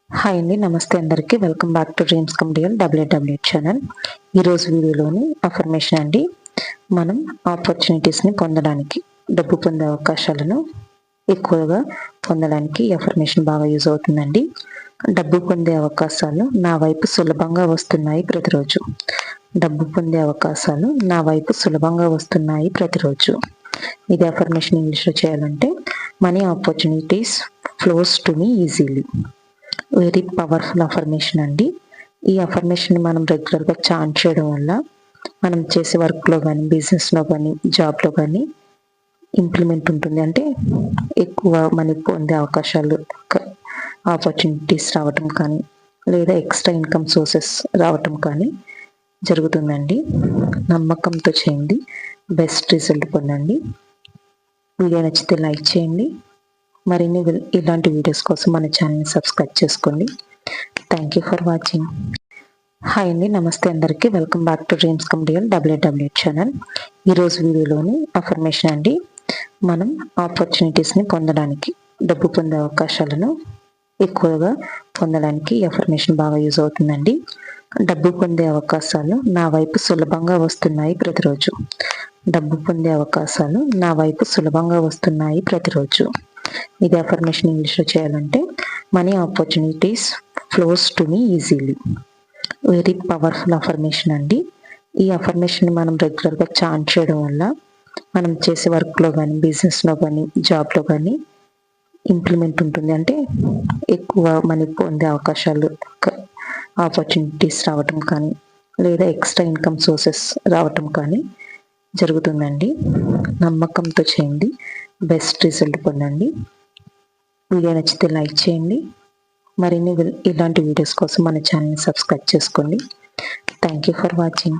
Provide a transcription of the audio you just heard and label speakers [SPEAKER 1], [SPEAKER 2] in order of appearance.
[SPEAKER 1] Hi అండి, నమస్తే అందరికీ. Welcome back to dreams come real W W channel. ఈరోజు వీడియోలోని అఫర్మేషన్ అండి. మనం ఆపర్చునిటీస్ని పొందడానికి, డబ్బు పొందే అవకాశాలను ఎక్కువగా పొందడానికి అఫర్మేషన్ బాగా యూజ్ అవుతుందండి. డబ్బు పొందే అవకాశాలు నా వైపు సులభంగా వస్తున్నాయి ప్రతిరోజు. డబ్బు పొందే అవకాశాలు నా వైపు సులభంగా వస్తున్నాయి ప్రతిరోజు. ఇది అఫర్మేషన్ ఇంగ్లీష్లో చేయాలంటే money opportunities flows to me easily. Very powerful affirmation అండి. ఈ అఫర్మేషన్ మనం రెగ్యులర్గా చాంట్ చేయడం వల్ల మనం చేసే వర్క్లో కానీ, బిజినెస్లో కానీ, జాబ్లో కానీ ఇంప్లిమెంట్ ఉంటుంది. అంటే ఎక్కువ మనీ పొందే అవకాశాలు, ఆపర్చునిటీస్ రావటం కానీ, లేదా ఎక్స్ట్రా ఇన్కమ్ సోర్సెస్ రావటం కానీ జరుగుతుందండి. నమ్మకంతో చేయండి, బెస్ట్ రిజల్ట్ పొందండి. వీడియో నచ్చితే లైక్ చేయండి. మరిన్ని ఇలాంటి వీడియోస్ కోసం మన ఛానల్ని సబ్స్క్రైబ్ చేసుకోండి. Thank you for watching. Hi అండి, నమస్తే అందరికీ. Welcome back to dreams come real W W channel. ఈరోజు వీడియోలోని అఫర్మేషన్ అండి. మనం ఆపర్చునిటీస్ని పొందడానికి, డబ్బు పొందే అవకాశాలను ఎక్కువగా పొందడానికి అఫర్మేషన్ బాగా యూజ్ అవుతుందండి. డబ్బు పొందే అవకాశాలు నా వైపు సులభంగా వస్తున్నాయి ప్రతిరోజు. డబ్బు పొందే అవకాశాలు నా వైపు సులభంగా వస్తున్నాయి ప్రతిరోజు. ఇది అఫర్మేషన్ ఇంగ్లీష్లో చేయాలంటే money opportunities flows to me easily. Very powerful affirmation అండి. ఈ అఫర్మేషన్ మనం రెగ్యులర్గా చాంట్ చేయడం వల్ల మనం చేసే వర్క్లో కానీ, బిజినెస్లో కానీ, జాబ్లో కానీ ఇంప్లిమెంట్ ఉంటుంది. అంటే ఎక్కువ మనీ పొందే అవకాశాలు, ఆపర్చునిటీస్ రావటం కానీ, లేదా ఎక్స్ట్రా ఇన్కమ్ సోర్సెస్ రావటం కానీ జరుగుతుందండి. నమ్మకంతో చేయండి, బెస్ట్ రిజల్ట్ పొందండి. వీడియో నచ్చితే లైక్ చేయండి. మరిన్ని ఇలాంటి వీడియోస్ కోసం మన ఛానల్ని సబ్స్క్రైబ్ చేసుకోండి. Thank you for watching.